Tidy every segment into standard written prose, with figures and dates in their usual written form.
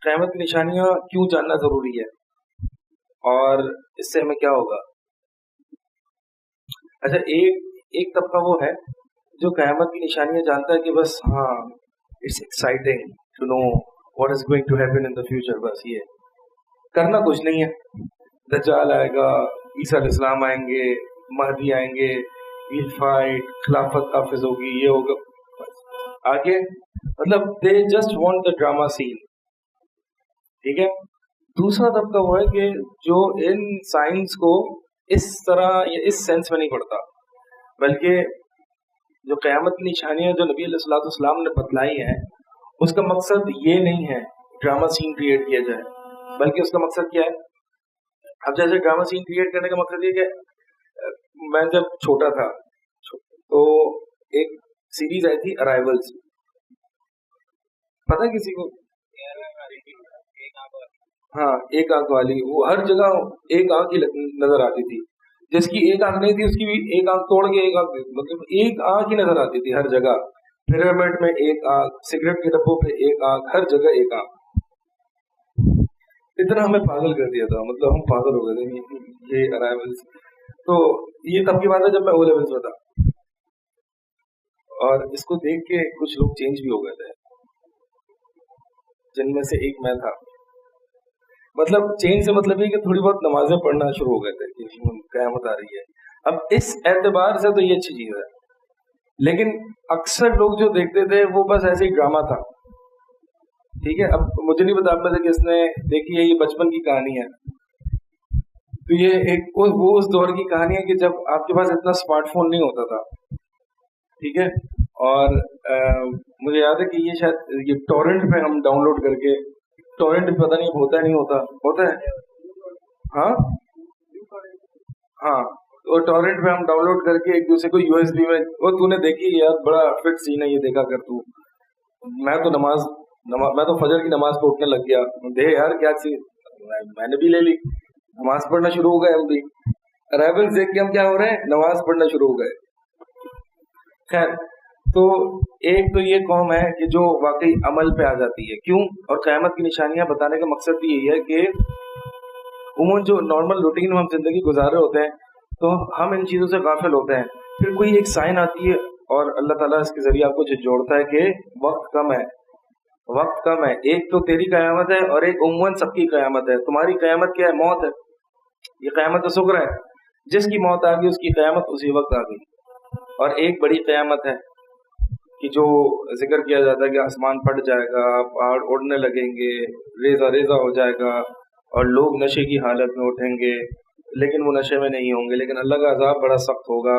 قیامت کی نشانیاں کیوں جاننا ضروری ہے اور اس سے ہمیں کیا ہوگا؟ اچھا، ایک طبقہ وہ ہے جو قیامت کی نشانیاں جانتا ہے کہ بس ہاں it's exciting to know what is going to happen in the future, بس یہ کرنا کچھ نہیں ہے. دجال آئے گا، عیسیٰ علیہ السلام آئیں گے، مہدی آئیں گے، ویل فائٹ، خلافت حافظ ہوگی، یہ ہوگا، آگے مطلب they just want the drama scene. ٹھیک ہے. دوسرا طبقہ وہ ہے کہ جو ان سائنس کو اس طرح یا اس سینس میں نہیں پڑھتا، بلکہ جو قیامت کی نشانیاں جو نبی علیہ الصلوۃ والسلام نے بتلائی ہیں اس کا مقصد یہ نہیں ہے ڈراما سین کریٹ کیا جائے، بلکہ اس کا مقصد کیا ہے؟ اب جیسے ڈراما سین کریٹ کرنے کا مقصد یہ کہ میں جب چھوٹا تھا تو ایک سیریز آئی تھی ارائیولز، پتہ کسی کو؟ ہاں، ایک آنکھ والی، وہ ہر جگہ ایک آنکھ ہی نظر آتی تھی. جس کی ایک آنکھ نہیں تھی اس کی بھی ایک آنکھ توڑ کے ایک آنکھ، مطلب ایک آنکھ ہی نظر آتی تھی ہر جگہ. پیرامڈ میں ایک آنکھ، سگریٹ کے ڈبوں پہ ایک آنکھ، ہر جگہ ایک آنکھ. اتنا ہمیں پاگل کر دیا تھا، مطلب ہم پاگل ہو گئے تھے یہ ارائیولز. تو یہ تب کی بات ہے جب میں او لیولز میں تھا، اور اس کو دیکھ کے کچھ لوگ چینج بھی ہو گئے تھے، جن میں سے ایک میں تھا. مطلب چینج سے مطلب یہ کہ تھوڑی بہت نمازیں پڑھنا شروع ہو گئے تھے کہ قیامت آ رہی ہے. اب اس اعتبار سے تو یہ اچھی چیز ہے، لیکن اکثر لوگ جو دیکھتے تھے وہ بس ایسے ہی ڈرامہ تھا. ٹھیک ہے. اب مجھے نہیں بتا میں سے کس نے دیکھی ہے، یہ بچپن کی کہانی ہے. تو یہ ایک وہ اس دور کی کہانی ہے کہ جب آپ کے پاس اتنا اسمارٹ فون نہیں ہوتا تھا. ٹھیک ہے. اور مجھے یاد ہے کہ یہ شاید یہ ٹورنٹ پہ ہم ڈاؤن لوڈ کر کے، ٹورنٹ پتہ نہیں ہوتا ہے نہیں ہوتا ہے. ہاں ہاں، اور ٹورنٹ پہ ہم ڈاؤن لوڈ کر کے ایک دوسرے کو یو ایس بی میں، وہ تو نے دیکھی یار، بڑا فٹ سین ہے یہ، دیکھا کر تو. میں تو فجر کی نماز پہ اٹھنے لگ گیا، دے یار کیا چیز، میں نے بھی لے لی، نماز پڑھنا شروع ہو گئے ہم بھی. ارائیولز دیکھ کے ہم کیا ہو رہے ہیں، نماز پڑھنا شروع ہو گئے. خیر، تو ایک تو یہ قوم ہے کہ جو واقعی عمل پہ آ جاتی ہے. کیوں؟ اور قیامت کی نشانیاں بتانے کا مقصد بھی یہی ہے کہ عموماً جو نارمل روٹین میں ہم زندگی گزار رہے ہوتے ہیں تو ہم ان چیزوں سے غافل ہوتے ہیں. پھر کوئی ایک سائن آتی ہے اور اللہ تعالیٰ اس کے ذریعے آپ کو جوڑتا ہے کہ وقت کم ہے، وقت کم ہے. ایک تو تیری قیامت ہے اور ایک عموماً سب کی قیامت ہے. تمہاری قیامت کیا ہے؟ موت ہے. یہ قیامت تو شکر ہے، جس کی موت آ گئی اس کی قیامت اسی وقت آ گئی. اور ایک بڑی قیامت ہے کہ جو ذکر کیا جاتا ہے کہ آسمان پھٹ جائے گا، پہاڑ اڑنے لگیں گے، ریزہ ریزہ ہو جائے گا، اور لوگ نشے کی حالت میں اٹھیں گے لیکن وہ نشے میں نہیں ہوں گے، لیکن اللہ کا عذاب بڑا سخت ہوگا.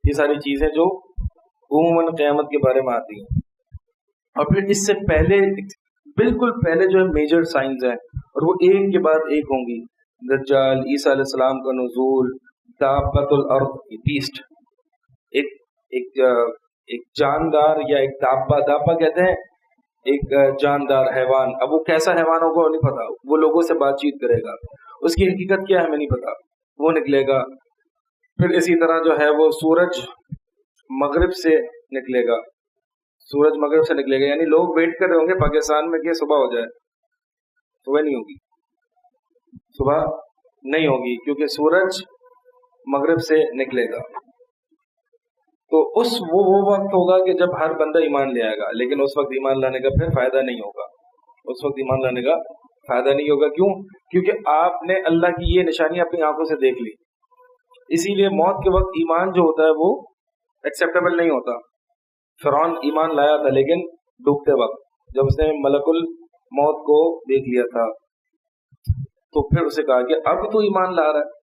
یہ ساری چیزیں جو عموماً قیامت کے بارے میں آتی ہیں. اور پھر اس سے پہلے، بالکل پہلے جو ہے میجر سائنز ہیں، اور وہ ایک کے بعد ایک ہوں گی. دجال، عیسیٰ علیہ السلام کا نزول، دابۃ الارض، بیسٹ، ایک جاندار یا ایک دابہ کہتے ہیں ایک جاندار حیوان. اب وہ کیسا حیوان ہوگا نہیں پتا، وہ لوگوں سے بات چیت کرے گا، اس کی حقیقت کیا ہے ہمیں نہیں پتا، وہ نکلے گا. پھر اسی طرح جو ہے وہ سورج مغرب سے نکلے گا، سورج مغرب سے نکلے گا. یعنی لوگ ویٹ کر رہے ہوں گے پاکستان میں کہ صبح ہو جائے. صبح نہیں ہوگی، صبح نہیں ہوگی کیونکہ سورج مغرب سے نکلے گا. تو وہ وقت ہوگا کہ جب ہر بندہ ایمان لے آئے گا، لیکن اس وقت ایمان لانے کا پھر فائدہ نہیں ہوگا. اس وقت ایمان لانے کا فائدہ نہیں ہوگا. کیوں؟ کیونکہ آپ نے اللہ کی یہ نشانی اپنی آنکھوں سے دیکھ لی. اسی لیے موت کے وقت ایمان جو ہوتا ہے وہ ایکسیپٹیبل نہیں ہوتا. فرعون ایمان لایا تھا لیکن ڈوبتے وقت جب اس نے ملک الموت کو دیکھ لیا تھا تو پھر اسے کہا کہ اب تو ایمان لا رہا ہے.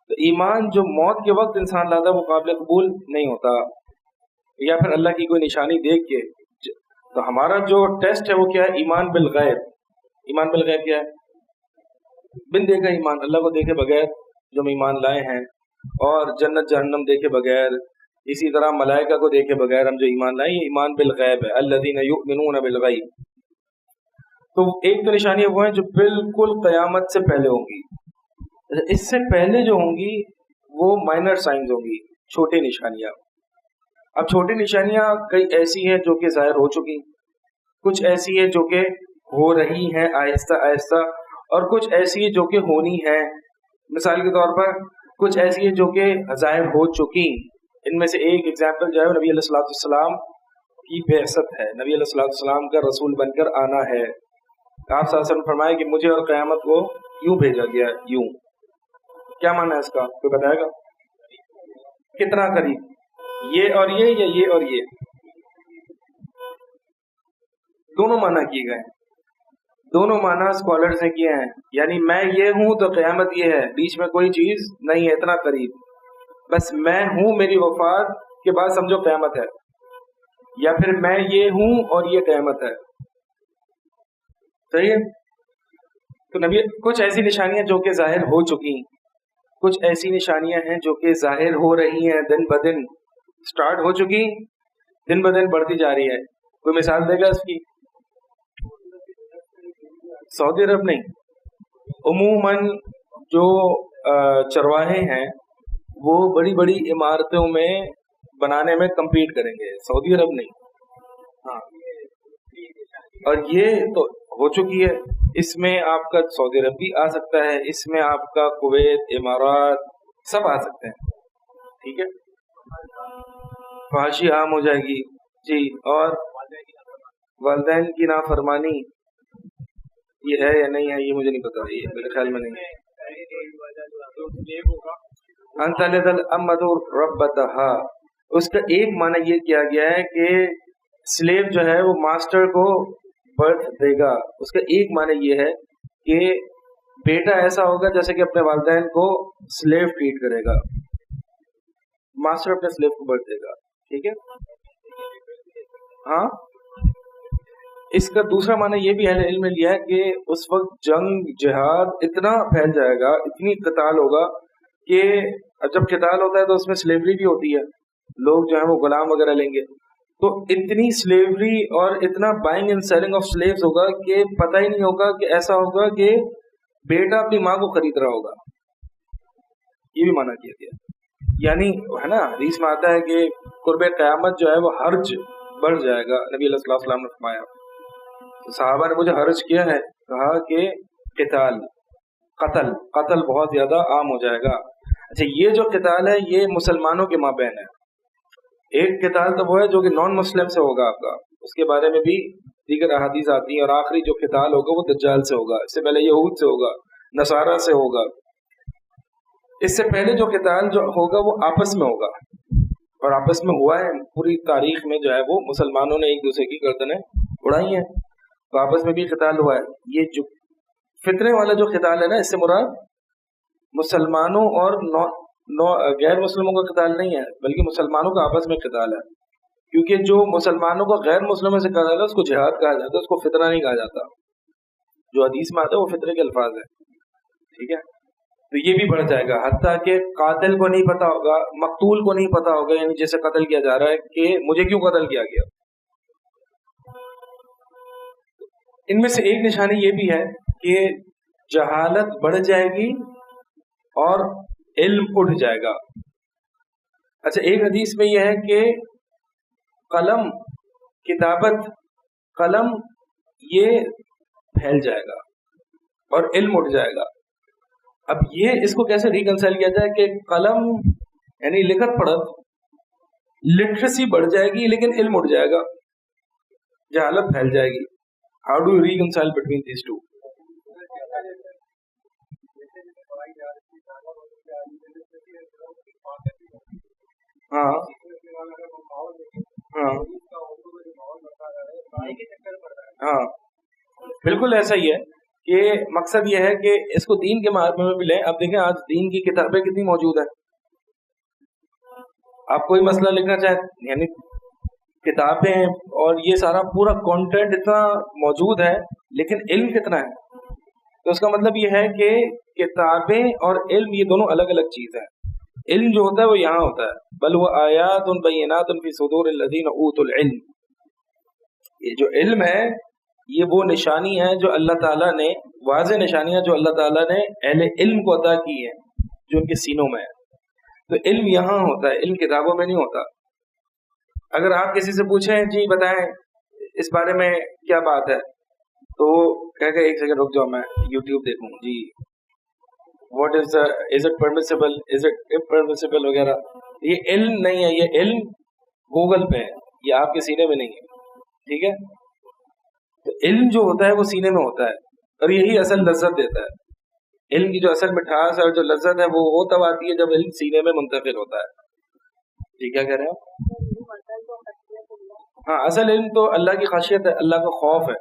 تو ایمان جو موت کے وقت انسان لاتا ہے وہ قابل قبول نہیں ہوتا. یا پھر اللہ کی کوئی نشانی دیکھ کے. تو ہمارا جو ٹیسٹ ہے وہ کیا ہے؟ ایمان بالغیب. ایمان بالغیب کیا ہے؟ بن دیکھا ایمان، اللہ کو دیکھے بغیر جو ہم ایمان لائے ہیں، اور جنت جہنم دیکھے بغیر، اسی طرح ملائکہ کو دیکھے بغیر ہم جو ایمان لائے، یہ ایمان بالغیب ہے. الذین یؤمنون بالغیب. تو ایک تو نشانیاں وہ ہیں جو بالکل قیامت سے پہلے ہوں گی. اس سے پہلے جو ہوں گی وہ مائنر سائنز ہوں گی، چھوٹی نشانیاں. اب چھوٹی نشانیاں کئی ایسی ہیں جو کہ ظاہر ہو چکی، کچھ ایسی ہیں جو کہ ہو رہی ہیں آہستہ آہستہ، اور کچھ ایسی جو کہ ہونی ہے. مثال کے طور پر کچھ ایسی ہے جو کہ ظاہر ہو چکی. ان میں سے ایک ایگزامپل جو ہے نبی علیہ الصلوۃ والسلام کی بعثت ہے. نبی علیہ الصلوۃ والسلام کا رسول بن کر آنا ہے. آپ صلی اللہ علیہ وسلم فرمائے کہ مجھے اور قیامت کو یوں بھیجا گیا. یوں کیا معنی ہے اس کا؟ کوئی بتائے گا؟ کتنا قریب؟ یہ اور یہ یا یہ اور یہ؟ دونوں معنی کیے گئے. دونوں معنی اسکالرز نے کیے ہیں. یعنی میں یہ ہوں تو قیامت یہ ہے، بیچ میں کوئی چیز نہیں ہے، اتنا قریب. بس میں ہوں، میری وفات کے بعد سمجھو قیامت ہے. یا پھر میں یہ ہوں اور یہ قیامت ہے. صحیح ہے؟ تو نبی کچھ ایسی نشانیاں جو کہ ظاہر ہو چکی، کچھ ایسی نشانیاں ہیں جو کہ ظاہر ہو رہی ہیں، دن بدن سٹارٹ ہو چکی، دن بدن بڑھتی جا رہی ہے. کوئی مثال دے گا اس کی؟ سعودی عرب نہیں، عموماً جو چرواہے ہیں وہ بڑی بڑی عمارتوں میں بنانے میں کمپیٹ کریں گے، سعودی عرب نہیں. ہاں، اور یہ تو ہو چکی ہے. اس میں آپ کا سعودی عرب بھی آ سکتا ہے، اس میں آپ کا کویت، امارات سب آ سکتے ہیں. ٹھیک ہے، فحاشی عام ہو جائے گی. جی، اور والدین کی نافرمانی یہ ہے یا نہیں ہے یہ مجھے نہیں پتا، یہ میرے خیال میں نہیں. انت لذل امد ربتہا، اس کا ایک معنی یہ کیا گیا ہے کہ سلیو جو ہے وہ ماسٹر کو برتھ دے گا. اس کا ایک معنی یہ ہے کہ بیٹا ایسا ہوگا جیسے کہ اپنے والدین کو سلیو ٹریٹ کرے گا، ماسٹر اپنے سلیو کو برتھ دے گا. ٹھیک ہے. ہاں، اس کا دوسرا معنی یہ بھی اہل علم نے لیا ہے کہ اس وقت جنگ جہاد اتنا پھیل جائے گا، اتنی قتال ہوگا کہ جب قتال ہوتا ہے تو اس میں سلیوری بھی ہوتی ہے، لوگ جو ہیں وہ غلام وغیرہ لیں گے. تو اتنی سلیوری اور اتنا buying and selling of slaves ہوگا کہ پتہ ہی نہیں ہوگا کہ ایسا ہوگا کہ بیٹا اپنی ماں کو خرید رہا ہوگا. یہ بھی معنی کیا گیا. یعنی ہے نا، حدیث میں آتا ہے کہ قرب قیامت جو ہے وہ حرج بڑھ جائے گا. نبی علیہ الصلوۃ والسلام نے فرمایا، صحابہ نے مجھے حرج کیا ہے، کہا کہ قتل بہت زیادہ عام ہو جائے گا. اچھا، یہ جو قتال ہے یہ مسلمانوں کے مابین ہے. ایک قتال تو وہ ہے جو کہ نان مسلم سے ہوگا آپ کا، اس کے بارے میں بھی دیگر احادیث آتی ہیں. اور آخری جو قتال ہوگا وہ دجال سے ہوگا، اس سے پہلے یہود سے ہوگا، نصارہ سے ہوگا. اس سے پہلے جو قتال جو ہوگا وہ آپس میں ہوگا، اور آپس میں ہوا ہے. پوری تاریخ میں جو ہے وہ مسلمانوں نے ایک دوسرے کی گردنیں اڑائی ہیں، تو آپس میں بھی قتال ہوا ہے. یہ جو فتنے والا جو قتال ہے نا، اس سے مراد مسلمانوں اور غیر مسلموں کا قتال نہیں ہے، بلکہ مسلمانوں کا آپس میں قتال ہے. کیونکہ جو مسلمانوں کا غیر مسلموں سے قتال ہے اس کو جہاد کہا جاتا ہے، اس کو فتنہ نہیں کہا جاتا. جو حدیث میں آتا ہے وہ فتنے کے الفاظ ہیں. ٹھیک ہے. تو یہ بھی بڑھ جائے گا، حتیٰ کہ قاتل کو نہیں پتا ہوگا، مقتول کو نہیں پتا ہوگا، یعنی جیسے قتل کیا جا رہا ہے کہ مجھے کیوں قتل کیا گیا. ان میں سے ایک نشانی یہ بھی ہے کہ جہالت بڑھ جائے گی اور علم اٹھ جائے گا. اچھا، ایک حدیث میں یہ ہے کہ قلم، کتابت، قلم یہ پھیل جائے گا اور علم اٹھ جائے گا. اب یہ اس کو کیسے ریکنسائل کیا جائے کہ قلم یعنی لکھت پڑھت، لٹریسی بڑھ جائے گی لیکن علم اٹھ جائے گا، جہالت پھیل جائے گی. How do you reconcile between these two? ہاں ہاں ہاں، بالکل ایسا ہی ہے کہ مقصد یہ ہے کہ اس کو دین کے معاملے میں بھی لیں. اب دیکھیں آج دین کی کتابیں کتنی موجود ہیں. آپ کوئی مسئلہ لکھنا چاہیں، یعنی کتابیں اور یہ سارا پورا کانٹینٹ اتنا موجود ہے، لیکن علم کتنا ہے؟ تو اس کا مطلب یہ ہے کہ کتابیں اور علم یہ دونوں الگ الگ چیز ہیں. علم جو ہوتا ہے وہ یہاں ہوتا ہے، بل وہ آیات بینات فی صدور الذین اوتوا العلم. یہ جو علم ہے یہ وہ نشانی ہے جو اللہ تعالیٰ نے، واضح نشانیاں جو اللہ تعالیٰ نے اہل علم کو عطا کی ہیں، جو ان کے سینوں میں ہے. تو علم یہاں ہوتا ہے، علم کتابوں میں نہیں ہوتا. اگر آپ کسی سے پوچھیں جی بتائیں اس بارے میں کیا بات ہے، تو کہہ کہ ایک سیکنڈ رک جاؤ میں یوٹیوب دیکھوں جی what is it permissible is it impermissible وغیرہ. یہ علم نہیں ہے, یہ علم گوگل پہ ہے, یہ آپ کے سینے میں نہیں ہے. ٹھیک ہے, تو علم جو ہوتا ہے وہ سینے میں ہوتا ہے, اور یہی اصل لذت دیتا ہے. علم کی جو اصل مٹھاس اور جو لذت ہے وہ تب آتی ہے جب علم سینے میں منتقل ہوتا ہے. جی کیا کہہ رہے ہیں؟ ہاں, اصل علم تو اللہ کی خشیت ہے, اللہ کا خوف ہے.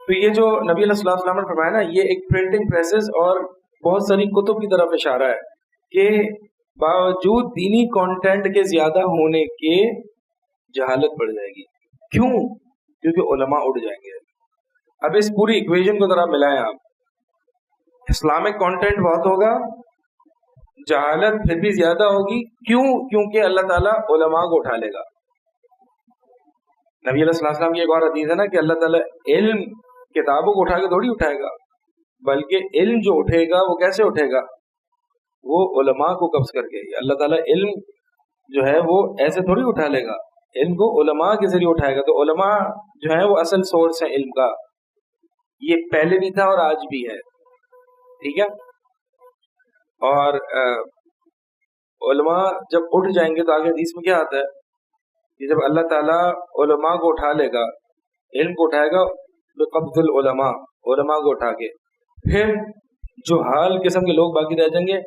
تو یہ جو نبی علیہ الصلوۃ والسلام نے فرمایا نا, یہ ایک پرنٹنگ پریسز اور بہت ساری کتب کی طرف اشارہ ہے کہ باوجود دینی کانٹینٹ کے زیادہ ہونے کے جہالت بڑھ جائے گی. کیوں؟ کیونکہ علماء اڑ جائیں گے. اب اس پوری ایکویژن کو ذرا ملائیں آپ. اسلامک کانٹینٹ بہت ہوگا, جہالت پھر بھی زیادہ ہوگی. کیوں؟ کیونکہ اللہ تعالیٰ علماء کو اٹھا لے گا. نبی علیہ السلام کی ایک اور حدیث ہے نا کہ اللہ تعالیٰ علم کتابوں کو اٹھا کے تھوڑی اٹھائے گا, بلکہ علم جو اٹھے گا وہ کیسے اٹھے گا؟ وہ علماء کو قبض کر کے. اللہ تعالیٰ علم جو ہے وہ ایسے تھوڑی اٹھا لے گا, علم کو علماء کے ذریعے اٹھائے گا. تو علماء جو ہے وہ اصل سورس ہے علم کا. یہ پہلے بھی تھا اور آج بھی ہے. ٹھیک ہے, اور علماء جب اٹھ جائیں گے تو آگے حدیث میں کیا آتا ہے کہ جب اللہ تعالیٰ علماء کو اٹھا لے گا, علم کو اٹھائے گا بقبض العلماء, علماء کو اٹھا کے, پھر جو حال قسم کے لوگ باقی رہ جائیں گے.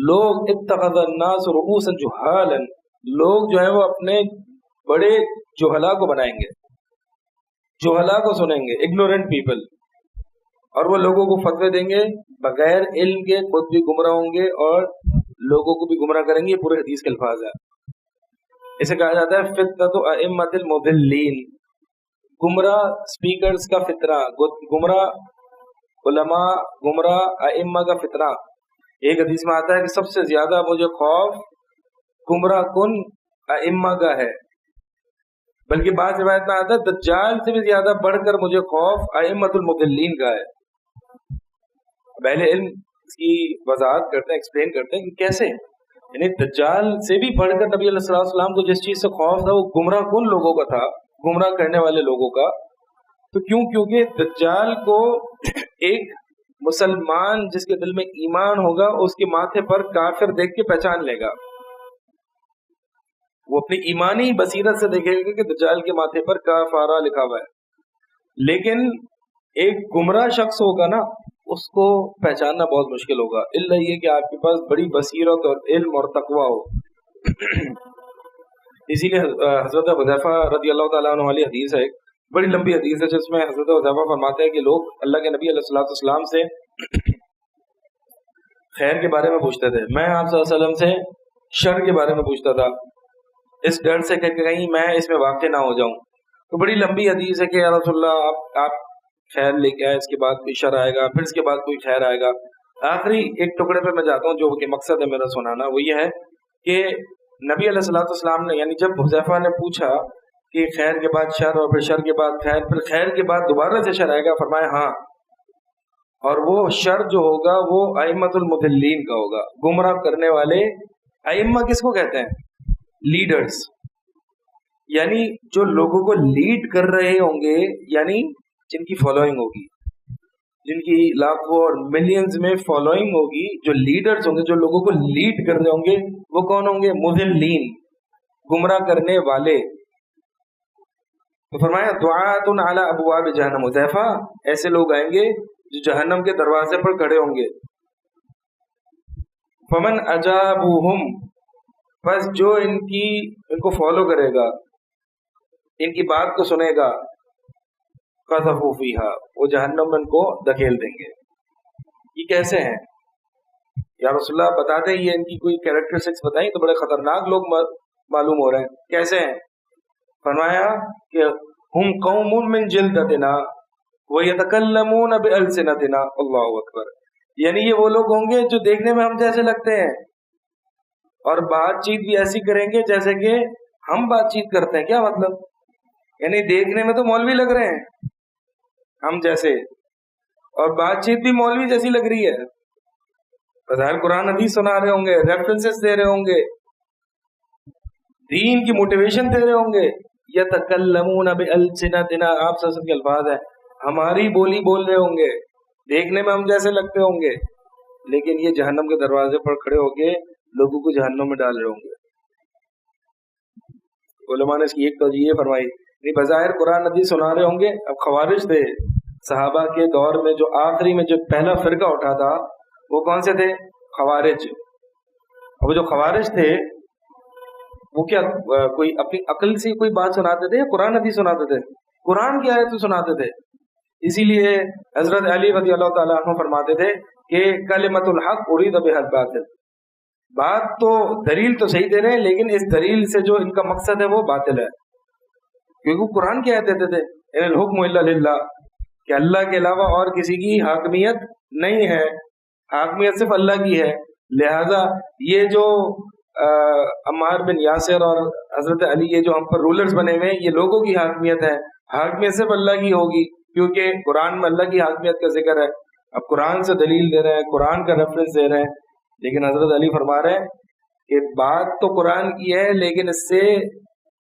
لوگ اتخذ الناس رؤوسا جہالا, لوگ جو ہے وہ اپنے بڑے جہلا کو بنائیں گے, جہلا کو سنیں گے, اگنورنٹ پیپل, اور وہ لوگوں کو فتوے دیں گے بغیر علم کے, خود بھی گمراہ ہوں گے اور لوگوں کو بھی گمراہ کریں گے. یہ پورے حدیث کے الفاظ ہیں. اسے کہا جاتا ہے فتنۃ ائمۃ المضلین, گمراہ اسپیکرز کا فتنہ, گمراہ علماء, گمراہ ائمہ کا فتنہ. ایک حدیث میں آتا ہے کہ سب سے زیادہ مجھے خوف گمراہ کن ائمہ کا ہے, بلکہ بعض روایت میں آتا ہے دجال سے بھی زیادہ بڑھ کر مجھے خوف ائمۃ المضلین کا ہے. پہلے علم اس کی وضاحت کرتے ہیں, ایکسپلین کرتے ہیں کہ کیسے, یعنی دجال سے بھی بڑھ کر نبی علیہ السلام کو جس چیز سے خوف تھا وہ گمراہ کن لوگوں کا تھا, گمراہ کرنے والے لوگوں کا. تو کیوں؟ کیونکہ دجال کو ایک مسلمان جس کے دل میں ایمان ہوگا اس کے ماتھے پر کافر دیکھ کے پہچان لے گا. وہ اپنی ایمانی بصیرت سے دیکھے گا کہ دجال کے ماتھے پر کافارہ لکھا ہوا ہے. لیکن ایک گمراہ شخص ہوگا نا, اس کو پہچاننا بہت مشکل ہوگا, الا یہ کہ آپ کے پاس بڑی بصیرت اور علم اور تقوی ہو. اسی لیے حضرت حذیفہ رضی اللہ تعالیٰ عنہ والی حدیث ہے, ایک بڑی لمبی حدیث ہے جس میں حضرت حذیفہ فرماتے ہیں کہ لوگ اللہ کے نبی علیہ الصلوۃ والسلام سے خیر کے بارے میں پوچھتے تھے, میں آپ صلی اللہ علیہ وسلم سے شر کے بارے میں پوچھتا تھا, اس ڈر سے کہ کہیں میں اس میں واقع نہ ہو جاؤں. تو بڑی لمبی حدیث ہے کہ یا رسول اللہ آپ خیر لے کے آئے, اس کے بعد کوئی شر آئے گا, پھر اس کے بعد کوئی خیر آئے گا. آخری ایک ٹکڑے پہ میں جاتا ہوں جو کہ مقصد ہے میرا سنانا, وہ یہ ہے کہ نبی علیہ الصلوۃ والسلام نے, یعنی جب حذیفہ نے پوچھا کہ خیر کے بعد شر اور پھر شر کے بعد خیر, پھر خیر کے بعد دوبارہ سے شر آئے گا, فرمایا ہاں, اور وہ شر جو ہوگا وہ ائمۃ المضلین کا ہوگا, گمراہ کرنے والے. ائمہ کس کو کہتے ہیں؟ لیڈرز, یعنی جو لوگوں کو لیڈ کر رہے ہوں گے, یعنی جن کی فالوئنگ ہوگی, جن کی لاکھوں اور ملینز میں فالوئنگ ہوگی, جو لیڈرز ہوں گے, جو لوگوں کو لیڈ کر رہے ہوں گے, وہ کون ہوں گے؟ مضلین, گمراہ کرنے والے. تو فرمایا دعاۃ علی ابواب جہنم, حذیفہ ایسے لوگ آئیں گے جو جہنم کے دروازے پر کھڑے ہوں گے. فمن اجابوہم, بس جو ان کو فالو کرے گا, ان کی بات کو سنے گا, قذفوا فیہا, وہ جہنم میں ان کو دھکیل دیں گے. یہ کیسے ہیں یا رسول اللہ بتا دیں, یہ ان کی کوئی کیریکٹرسٹکس بتائیں, تو بڑے خطرناک لوگ معلوم ہو رہے ہیں. کیسے ہیں؟ فرمایا کہ ہم قوم من جلدتنا ویتکلمون بألسنتنا. اللہ اکبر, یعنی یہ وہ لوگ ہوں گے جو دیکھنے میں ہم جیسے لگتے ہیں اور بات چیت بھی ایسی کریں گے جیسے کہ ہم بات چیت کرتے ہیں. کیا مطلب؟ یعنی دیکھنے میں تو مولوی لگ رہے ہیں ہم جیسے, اور بات چیت بھی مولوی جیسی لگ رہی ہے. بظاہر قرآن حدیث سنا رہے ہوں گے, ریفرنسز دے رہے ہوں گے, دین کی موٹیویشن دے رہے ہوں گے. یتکلمون بألسنتنا, آپ صلی اللہ علیہ وسلم کے الفاظ ہیں, ہماری بولی بول رہے ہوں گے, دیکھنے میں ہم جیسے لگتے ہوں گے, لیکن یہ جہنم کے دروازے پر کھڑے ہو کے لوگوں کو جہنم میں ڈال رہے ہوں گے. علماء نے اس کی ایک توجہ یہ فرمائی, بظاہر قرآن حدیث سنا رہے ہوں گے. اب خوارج تھے صحابہ کے دور میں, جو آخری میں جو پہلا فرقہ اٹھا تھا وہ کون سے تھے؟ خوارج. اب جو خوارج تھے وہ کیا کوئی اپنی عقل سے کوئی بات سناتے تھے یا قرآن حدیث سناتے تھے؟ قرآن کی آیت سناتے تھے. اسی لیے حضرت علی رضی اللہ تعالیٰ عنہ فرماتے تھے کہ کلمۃ الحق ارید بها الباطل, بات تو دلیل تو صحیح دے رہے ہیں لیکن اس دلیل سے جو ان کا مقصد ہے وہ باطل ہے. کیونکہ قرآن کی آیت دیتے تھے ان الحکم الا للہ, کہ اللہ کے علاوہ اور کسی کی حاکمیت نہیں ہے, حاکمیت صرف اللہ کی ہے. لہذا یہ جو عمار بن یاسر اور حضرت علی یہ جو ہم پر رولرز بنے ہوئے ہیں, یہ لوگوں کی حاکمیت ہے, حاکمیت صرف اللہ کی ہوگی, کیونکہ قرآن میں اللہ کی حاکمیت کا ذکر ہے. اب قرآن سے دلیل دے رہے ہیں, قرآن کا ریفرنس دے رہے ہیں, لیکن حضرت علی فرما رہے ہیں کہ بات تو قرآن کی ہے لیکن اس سے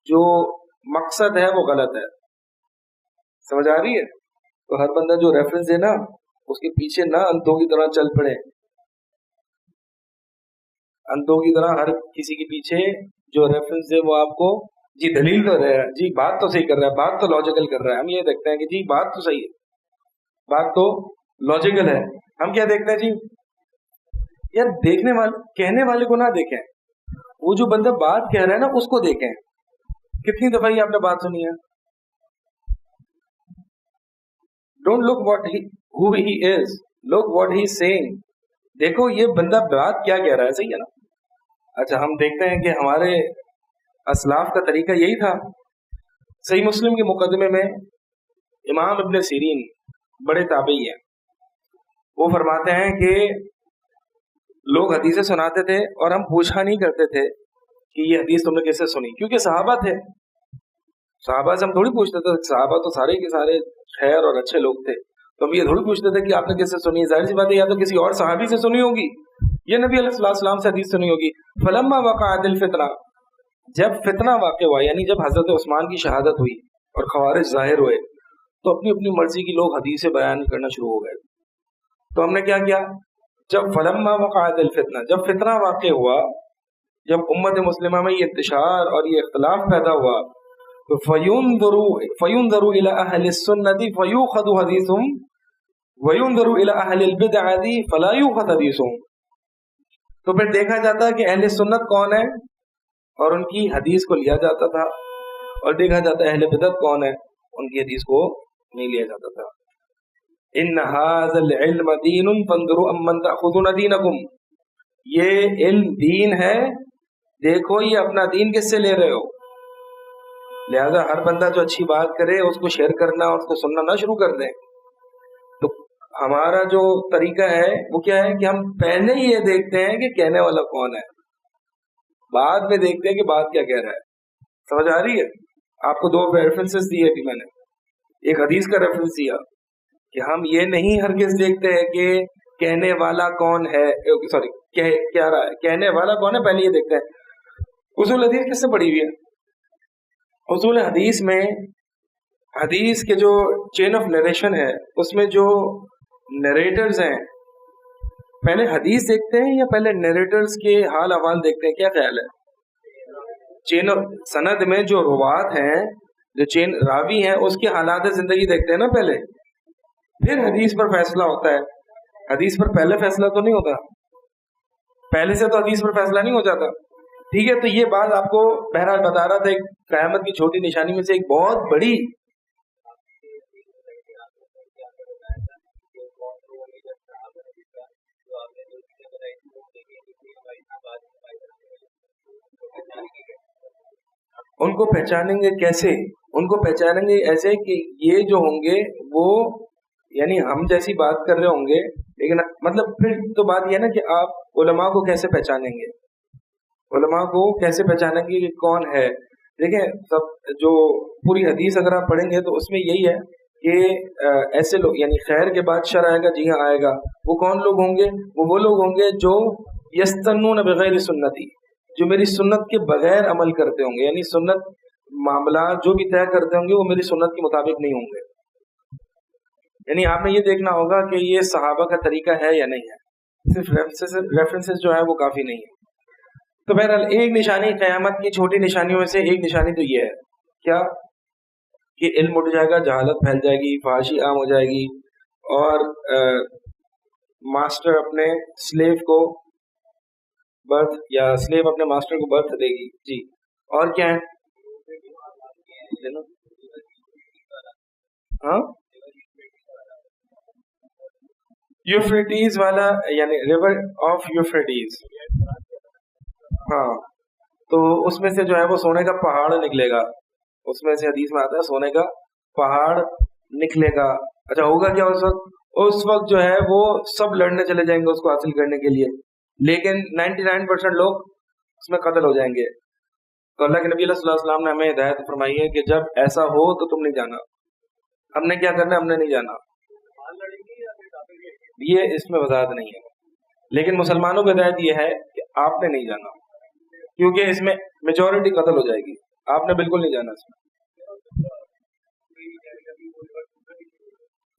جو مقصد ہے وہ غلط ہے. سمجھ آ رہی ہے؟ تو ہر بندہ جو ریفرنس ہے نا اس کے پیچھے نہ انتوں کی طرح چل پڑے, انتوں کی طرح ہر کسی کے پیچھے جو ریفرنس ہے وہ آپ کو جی دلیل کر رہا ہے, جی بات تو صحیح کر رہا ہے, بات تو لاجیکل کر رہا ہے. ہم یہ دیکھتے ہیں کہ جی بات تو صحیح ہے, بات تو لاجیکل ہے. ہم کیا دیکھتے ہیں جی یار دیکھنے والے کہنے والے کو نہ دیکھیں, وہ جو بندہ بات کہہ رہا ہے نا اس کو دیکھیں. کتنی دفعہ یہ آپ نے بات سنی ہے, don't look what who he is, look what he saying. دیکھو یہ بندہ بات کیا کہہ رہا ہے, صحیح ہے نا. اچھا ہم دیکھتے ہیں کہ ہمارے اسلاف کا طریقہ یہی تھا. صحیح مسلم کے مقدمے میں امام ابن سیرین بڑے تابعی ہیں, وہ فرماتے ہیں کہ لوگ حدیثیں سناتے تھے اور ہم پوچھا نہیں کرتے تھے کہ یہ حدیث تم نے کیسے سنی, کیونکہ صحابہ تھے, صحابہ سے ہم تھوڑی پوچھتے تھے, صحابہ تو سارے کے سارے خیر اور اچھے لوگ تھے, تو ہم یہ تھوڑی پوچھتے تھے کہ آپ نے کیسے سنی. ظاہر سی بات ہے یا تو کسی اور صحابی سے سنی ہوگی یا نبی علیہ السلام سے حدیث سنی ہوگی. فلما وقعت الفتنہ, جب فتنہ واقع ہوا یعنی جب حضرت عثمان کی شہادت ہوئی اور خوارج ظاہر ہوئے تو اپنی اپنی مرضی کی لوگ حدیثیں بیان کرنا شروع ہو گئے. تو ہم نے کیا کیا, جب فلما وقعت الفتنہ, جب فتنہ واقع ہوا, جب امت مسلمہ میں یہ انتشار اور یہ اختلاف پیدا ہوا, تو فَيُنظَرُ إِلَىٰ أَهْلِ السُّنَّةِ فَيُؤْخَذُ حَدِيثُهُمْ وَيُنظَرُ إِلَىٰ أَهْلِ الْبِدْعَةِ فَلَا يُؤْخَذُ حَدِيثُهُمْ. تو پھر دیکھا جاتا ہے کہ اہل سنت کون ہے اور ان کی حدیث کو لیا جاتا تھا, اور دیکھا جاتا ہے اہل بدعت کون ہے, ان کی حدیث کو نہیں لیا جاتا تھا. ان هذا العلم دین فانظروا امن تاخذون دینکم, یہ علم دین ہے, دیکھو یہ اپنا دین کس سے لے رہے ہو. لہذا ہر بندہ جو اچھی بات کرے اس کو شیئر کرنا اور اس کو سننا نہ شروع کر دیں. تو ہمارا جو طریقہ ہے وہ کیا ہے کہ ہم پہلے ہی یہ دیکھتے ہیں کہ کہنے والا کون ہے, بعد میں دیکھتے ہیں کہ بات کیا کہہ رہا ہے. سمجھ آ رہی ہے؟ آپ کو دو ریفرنسز دیے تھی میں نے, ایک حدیث کا ریفرنس دیا کہ ہم یہ نہیں ہرگز دیکھتے ہیں کہ کہنے والا کون ہے, سوری کیا رہا ہے, کہنے والا کون ہے پہلے یہ دیکھتے ہیں. اصول حدیث کس سے پڑھی ہوئی ہے؟ اصول حدیث میں حدیث کے جو چین آف نریشن ہے اس میں جو نریٹرز ہیں, پہلے حدیث دیکھتے ہیں یا پہلے نریٹرز کے حال احوال دیکھتے ہیں؟ کیا خیال ہے؟ چین سند میں جو روات ہیں, جو چین راوی ہیں, اس کے حالات زندگی دیکھتے ہیں نا پہلے, پھر حدیث پر فیصلہ ہوتا ہے. حدیث پر پہلے فیصلہ تو نہیں ہوتا, پہلے سے تو حدیث پر فیصلہ نہیں ہو جاتا. ٹھیک ہے, تو یہ بات آپ کو بہرحال بتا رہا تھا, ایک قیامت کی چھوٹی نشانی میں سے ایک بہت بڑی. ان کو پہچانیں گے کیسے؟ ان کو پہچانیں گے ایسے کہ یہ جو ہوں گے وہ یعنی ہم جیسی بات کر رہے ہوں گے, لیکن مطلب پھر تو بات یہ ہے نا کہ آپ علماء کو کیسے پہچانیں گے, علماء کو کیسے پہچانیں گے کہ کون ہے. دیکھیں سب جو پوری حدیث اگر آپ پڑھیں گے تو اس میں یہی ہے کہ ایسے لوگ یعنی خیر کے بعد شر آئے گا, جی ہاں آئے گا. وہ کون لوگ ہوں گے؟ وہ لوگ ہوں گے جو یستنون بغیر سنتی, جو میری سنت کے بغیر عمل کرتے ہوں گے, یعنی سنت معاملات جو بھی طے کرتے ہوں گے وہ میری سنت کے مطابق نہیں ہوں گے. یعنی آپ نے یہ دیکھنا ہوگا کہ یہ صحابہ کا طریقہ ہے یا نہیں ہے، صرف ریفرنسز جو ہے وہ کافی نہیں ہے. تو بہرحال ایک نشانی قیامت کی چھوٹی نشانیوں میں سے ایک نشانی تو یہ ہے کیا کہ علم اٹھ جائے گا، جہالت پھیل جائے گی، فحاشی عام ہو جائے گی، اور ماسٹر اپنے سلیو کو برتھ، یا سلیو اپنے ماسٹر کو برتھ دے گی. جی اور کیا ہے؟ ہاں یوفریٹیز والا، یعنی ریور آف یوفریٹیز. ہاں تو اس میں سے جو ہے وہ سونے کا پہاڑ نکلے گا، اس میں سے حدیث میں آتا ہے سونے کا پہاڑ نکلے گا. اچھا ہوگا کیا اس وقت جو ہے وہ سب لڑنے چلے جائیں گے اس کو حاصل کرنے کے لیے، لیکن 99% لوگ اس میں قتل ہو جائیں گے. تو اللہ کے نبی صلی اللہ علیہ وسلم نے ہمیں ہدایت فرمائی ہے کہ جب ایسا ہو تو تم نہیں جانا. ہم نے کیا کرنا ہے؟ ہم نے نہیں جانا. یہ اس میں وضاحت نہیں ہے، لیکن مسلمانوں کی ہدایت یہ ہے کہ آپ نے نہیں جانا، کیونکہ اس میں میجورٹی قتل ہو جائے گی. آپ نے بالکل نہیں جانا اس میں.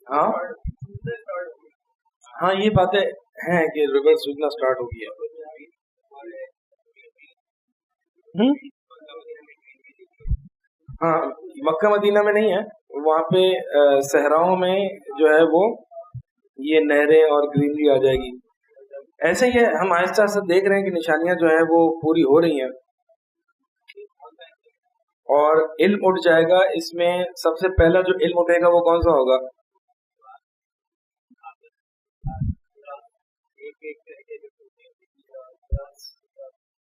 ہاں ہاں یہ باتیں ہیں کہ ریورس سوچنا سٹارٹ ہو گیا. ہاں مکہ مدینہ میں نہیں ہے، وہاں پہ صحراؤں میں جو ہے وہ یہ نہریں اور گرینری آ جائے گی. ایسے ہی ہے، ہم آہستہ آہستہ دیکھ رہے ہیں کہ نشانیاں جو ہیں وہ پوری ہو رہی ہیں، اور علم اٹھ جائے گا. اس میں سب سے پہلا جو علم اٹھے گا وہ کون سا ہوگا؟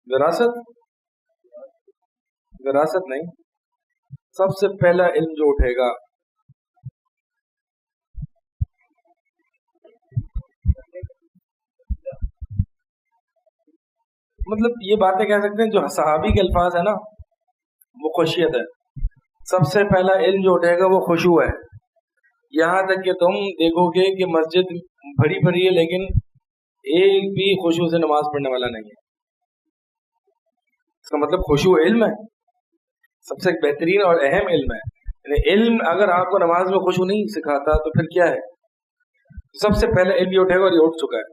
وراثت؟ وراثت نہیں، سب سے پہلا علم جو اٹھے گا مطلب یہ باتیں کہہ سکتے ہیں جو صحابی کے الفاظ ہے نا، وہ خشیت ہے. سب سے پہلا علم جو اٹھے گا وہ خشوع ہے. یہاں تک کہ تم دیکھو گے کہ مسجد بھری بھری ہے لیکن ایک بھی خشوع سے نماز پڑھنے والا نہیں ہے. اس کا مطلب خشوع علم ہے، سب سے بہترین اور اہم علم ہے. یعنی علم اگر آپ کو نماز میں خشوع نہیں سکھاتا تو پھر کیا ہے؟ سب سے پہلے علم یہ اٹھے گا اور یہ اٹھ چکا ہے.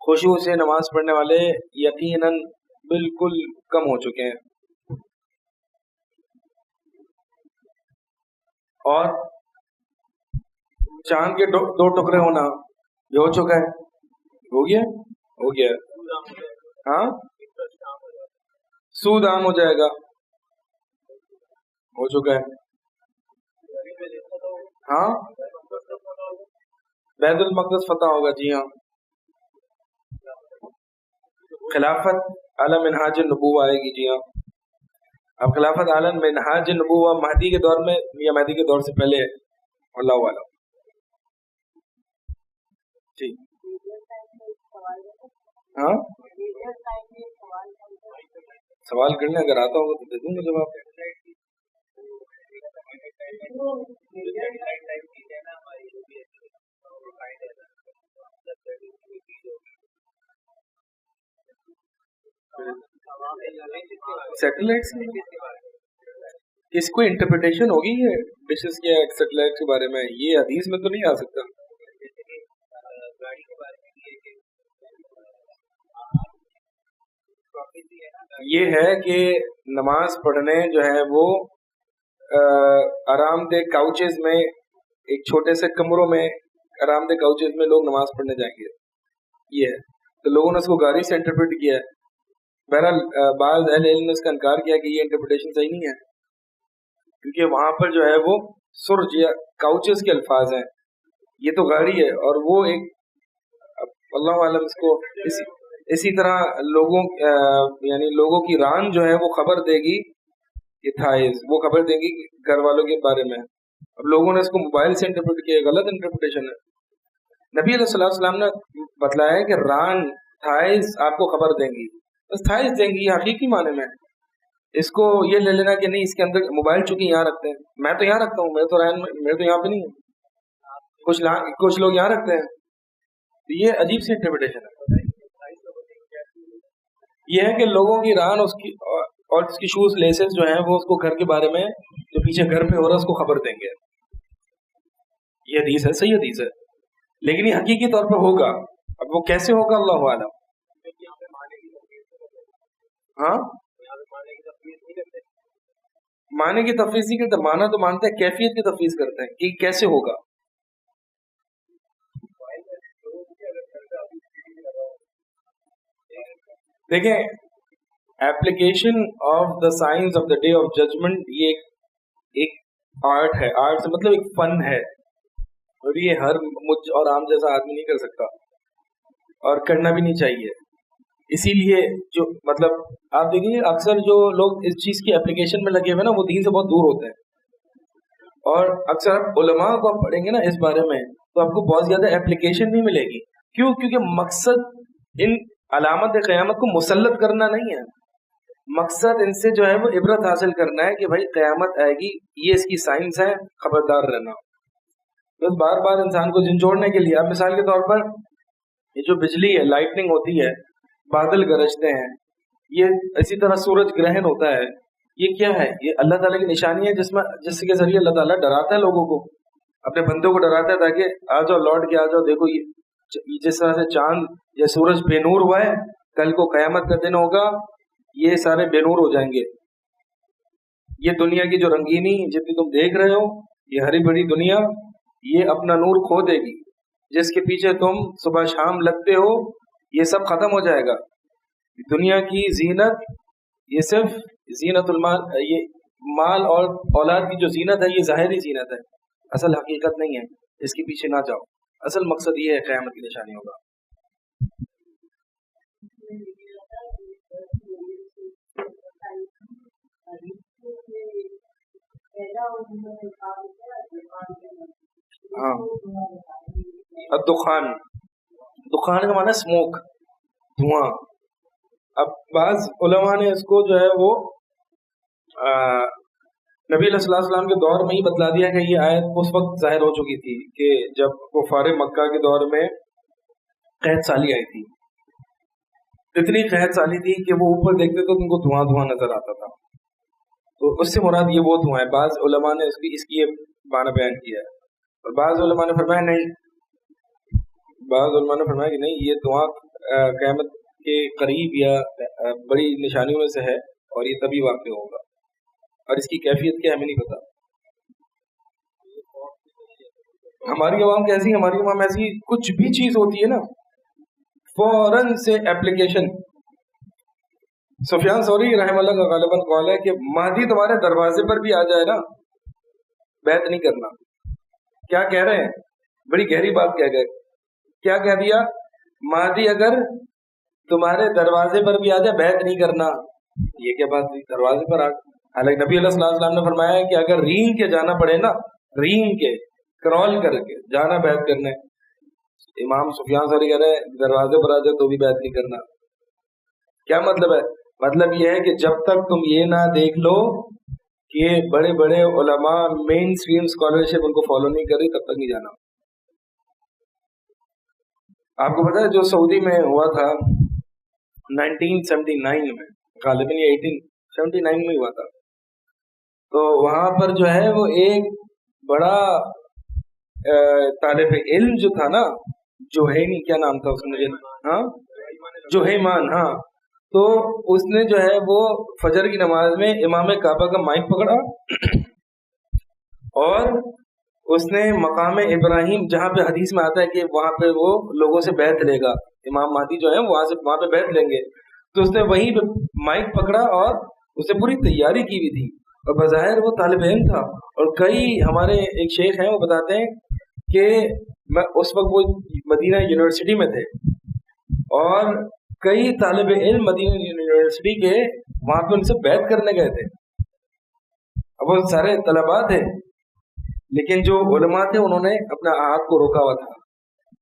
خشوع سے نماز پڑھنے والے یقیناً بالکل کم ہو چکے ہیں. اور چاند کے دو ٹکڑے ہونا یہ ہو چکا ہے. ہو گیا ہو گیا. ہاں سود عام ہو جائے گا، ہو چکا ہے. ہاں بیت المقدس فتح ہوگا. جی ہاں. خلافت اعلی منہاج النبوہ آئے گی. جی ہاں. اب خلافت اعلی منہاج النبوہ مہدی کے دور میں یا مہدی کے دور سے پہلے ہے، اللہ اعلم. جی ہاں سوال کرنے اگر آتا ہوگا تو دے دوں گا جواب. سیٹلائٹس اس کو انٹرپریٹیشن ہوگی یہ ڈشز کے سیٹلائٹ کے بارے میں، یہ حدیث میں تو نہیں آ سکتا. یہ ہے کہ نماز پڑھنے جو ہے وہ آرام دہ کاؤچز میں، ایک چھوٹے سے کمروں میں آرام دہ کاؤچز میں لوگ نماز پڑھنے جائیں گے. یہ ہے تو لوگوں نے اس کو گاڑی سے انٹرپریٹ کیا ہے. بہرحال بعض اہل علم نے اس کا انکار کیا کہ یہ انٹرپریٹیشن صحیح نہیں ہے، کیونکہ وہاں پر جو ہے وہ سرج یا کاؤچز کے الفاظ ہیں، یہ تو گاڑی ہے. اور وہ ایک اللہ عالم اس کو اسی طرح یعنی لوگوں کی ران جو ہے وہ خبر دے گی، یہ تھائز وہ خبر دیں گی گھر والوں کے بارے میں. اب لوگوں نے اس کو موبائل سے انٹرپریٹ کیا، غلط انٹرپریٹیشن ہے. نبی علیہ الصلوۃ والسلام نے بتلایا ہے کہ ران تھائز آپ کو خبر دیں گی، بس تھائز دیں گی حقیقی معنی میں. اس کو یہ لے لینا کہ نہیں اس کے اندر موبائل چونکہ یہاں رکھتے ہیں، میں تو یہاں رکھتا ہوں، میرے تو یہاں پہ نہیں ہے، کچھ لوگ یہاں رکھتے ہیں. یہ عجیب سی انٹرپریٹیشن ہے. یہ ہے کہ لوگوں کی ران اس کی اور اس کی شوز لیسز جو ہیں وہ اس کو گھر کے بارے میں جو پیچھے گھر پہ ہو رہا ہے اس کو خبر دیں گے. یہ حدیث ہے، صحیح حدیث ہے، لیکن یہ حقیقی طور پر ہوگا. اب وہ کیسے ہوگا اللہ عالم. ہاں معنی کی تفویض نہیں کرتے، معنی تو مانتے ہیں، کیفیت کی تفویض کرتے ہیں کہ کیسے ہوگا. دیکھیں application of the science of the day of judgment یہ ایک آرٹ ہے. آرٹ سے مطلب ایک فن ہے، اور یہ ہر مجھ اور عام جیسا آدمی نہیں کر سکتا، اور کرنا بھی نہیں چاہیے. اسی لیے جو مطلب آپ دیکھیں اکثر جو لوگ اس چیز کی اپلیکیشن میں لگے ہوئے نا وہ دین سے بہت دور ہوتے ہیں. اور اکثر آپ علماء کو آپ پڑھیں گے نا اس بارے میں تو آپ کو بہت زیادہ اپلیکیشن نہیں ملے گی. کیوں؟ کیونکہ مقصد ان علامت قیامت کو مسلط کرنا نہیں ہے. مقصد ان سے جو ہے وہ عبرت حاصل کرنا ہے کہ بھائی قیامت آئے گی، یہ اس کی سائنس ہے، خبردار رہنا. بس بار بار انسان کو جھنجھوڑنے کے لیے. اب مثال کے طور پر یہ جو بجلی ہے، لائٹننگ ہوتی ہے، بادل گرجتے ہیں، یہ اسی طرح سورج گرہن ہوتا ہے، یہ کیا ہے؟ یہ اللہ تعالیٰ کی نشانی ہے جس کے ذریعے اللہ تعالیٰ ڈراتا ہے لوگوں کو، اپنے بندوں کو ڈراتا ہے تاکہ آ جاؤ، لوٹ کے آ جاؤ. دیکھو یہ جس طرح سے چاند یا سورج بے نور ہوا ہے، کل کو قیامت کا دن ہوگا، یہ سارے بے نور ہو جائیں گے. یہ دنیا کی جو رنگینی جتنی تم دیکھ رہے ہو، یہ ہری بھری دنیا، یہ اپنا نور کھو دے گی. جس کے پیچھے تم صبح شام لگتے ہو، یہ سب ختم ہو جائے گا. دنیا کی زینت یہ صرف زینت المال، یہ مال اور اولاد کی جو زینت ہے یہ ظاہری زینت ہے، اصل حقیقت نہیں ہے. اس کے پیچھے نہ جاؤ، اصل مقصد یہ ہے قیامت کی نشانی ہوگا. ہاں دخان، دخان کا معنی اسموک، دھواں. اب بعض علماء نے اس کو جو ہے وہ نبی علیہ السلام کے دور میں ہی بتلا دیا کہ یہ آیت اس وقت ظاہر ہو چکی تھی کہ جب کفار مکہ کے دور میں قحط سالی آئی تھی. اتنی قحط سالی تھی کہ وہ اوپر دیکھتے تو ان کو دھواں دھواں نظر آتا تھا. تو اس سے مراد یہ وہ دھواں ہے. بعض علماء نے اس کی یہ معنی بیان کیا ہے، اور بعض علماء نے فرمایا نہیں، بعض علماء نے فرمایا کہ نہیں، یہ دعا قیامت کے قریب یا بڑی نشانیوں میں سے ہے، اور یہ تبھی واقع ہوگا، اور اس کی کیفیت کیا ہمیں نہیں پتا. ہماری عوام کیسی، ہماری عوام ایسی، کچھ بھی چیز ہوتی ہے نا فوراً سے اپلیکیشن. سفیان ثوری رحم اللہ کا غالباً قول ہے کہ مہدی تمہارے دروازے پر بھی آ جائے نا، بیعت نہیں کرنا. کیا کہہ رہے ہیں؟ بڑی گہری بات کہہ گئے. کیا کہہ دیا؟ مہدی اگر تمہارے دروازے پر بھی آ جائے بیعت نہیں کرنا. یہ کیا بات ہوئی؟ دروازے پر آ. حالانکہ نبی علیہ السلام نے فرمایا ہے کہ اگر رینگ کے جانا پڑے نا، رینگ کے کرال کر کے جانا بیعت کرنے. امام سفیان ثوری کہہ رہے ہیں دروازے پر آ جائے تو بھی بیعت نہیں کرنا. کیا مطلب ہے؟ مطلب یہ ہے کہ جب تک تم یہ نہ دیکھ لو کہ بڑے بڑے علماء مین اسٹریم اسکالرشپ ان کو فالو نہیں کر رہی، تب تک نہیں جانا. آپ کو پتا ہے جو سعودی میں ہوا تھا 1979 میں، غالباً یہ 1879 میں ہوا تھا، تو وہاں پر جو ہے وہ ایک بڑا طالب علم جو تھا نا، جوہینی، کیا نام تھا اس کا مجھے، ہاں جوہیمان، ہاں. تو اس نے جو ہے وہ فجر کی نماز میں امام کعبہ کا مائک پکڑا، اور اس نے مقام ابراہیم، جہاں پہ حدیث میں آتا ہے کہ وہاں پہ وہ لوگوں سے بیعت لے گا، امام مہدی جو ہے وہاں پہ بیعت لیں گے، تو اس نے وہیں پہ مائک پکڑا اور اس نے پوری تیاری کی ہوئی تھی، اور بظاہر وہ طالب علم تھا. اور کئی ہمارے ایک شیخ ہیں وہ بتاتے ہیں کہ میں اس وقت وہ مدینہ یونیورسٹی میں تھے، اور کئی طالب علم مدینہ یونیورسٹی کے وہاں پہ ان سے بیعت کرنے گئے تھے. اب وہ سارے طلباء تھے، لیکن جو علماء تھے انہوں نے اپنا ہاتھ کو روکا ہوا تھا.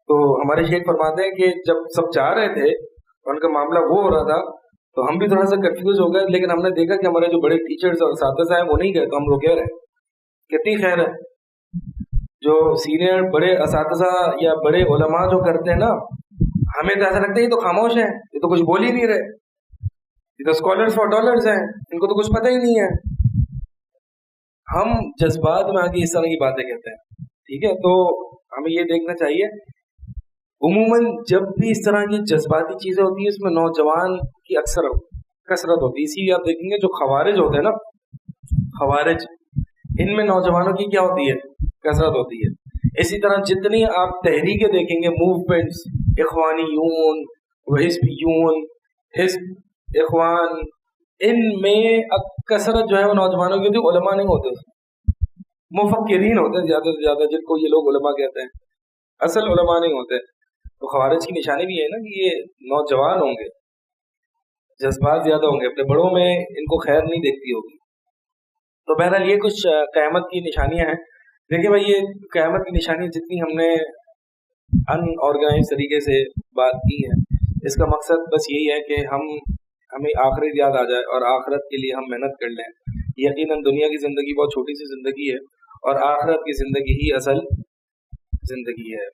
تو ہمارے شیخ فرماتے ہیں کہ جب سب چاہ رہے تھے اور ان کا معاملہ وہ ہو رہا تھا تو ہم بھی تھوڑا سا کنفیوز ہو گئے، لیکن ہم نے دیکھا کہ ہمارے جو بڑے ٹیچرز اور اساتذہ ہیں وہ نہیں گئے، تو ہم رکے رہے. کتنی خیر ہے، جو سینئر بڑے اساتذہ یا بڑے علماء جو کرتے ہیں نا، ہمیں تو ایسا لگتا ہے یہ تو خاموش ہیں، یہ تو کچھ بول ہی نہیں رہے، یہ تو اسکالرز فار ڈالرز ہیں، ان کو تو کچھ پتہ ہی نہیں ہے. ہم جذبات میں آ کے اس طرح کی باتیں کہتے ہیں، ٹھیک ہے، تو ہمیں یہ دیکھنا چاہیے عموماً جب بھی اس طرح کی جذباتی چیزیں ہوتی ہیں اس میں نوجوان کی اکثر کثرت ہوتی ہے. اسی لیے آپ دیکھیں گے جو خوارج ہوتے ہیں نا، خوارج، ان میں نوجوانوں کی کیا ہوتی ہے؟ کثرت ہوتی ہے. اسی طرح جتنی آپ تحریکیں دیکھیں گے، موومنٹس، اخوانیون، حزبیون، حزب اخوان، ان میں کثرت جو ہے وہ نوجوانوں کی ہوتی ہے، علماء نہیں ہوتے، مفکرین ہوتے ہیں زیادہ سے زیادہ، جن کو یہ لوگ علماء کہتے ہیں، اصل علماء نہیں ہوتے. تو خوارج کی نشانی بھی ہے نا کہ یہ نوجوان ہوں گے، جذبات زیادہ ہوں گے، اپنے بڑوں میں ان کو خیر نہیں دیکھتی ہوگی. تو بہرحال یہ کچھ قیامت کی نشانیاں ہیں. دیکھیں بھائی، یہ قیامت کی نشانیاں جتنی ہم نے ان آرگنائز طریقے سے بات کی ہے، اس کا مقصد بس یہی ہے کہ ہمیں آخرت یاد آ جائے اور آخرت کے لیے ہم محنت کر لیں. یقیناً دنیا کی زندگی بہت چھوٹی سی زندگی ہے اور آخرت کی زندگی ہی اصل زندگی ہے.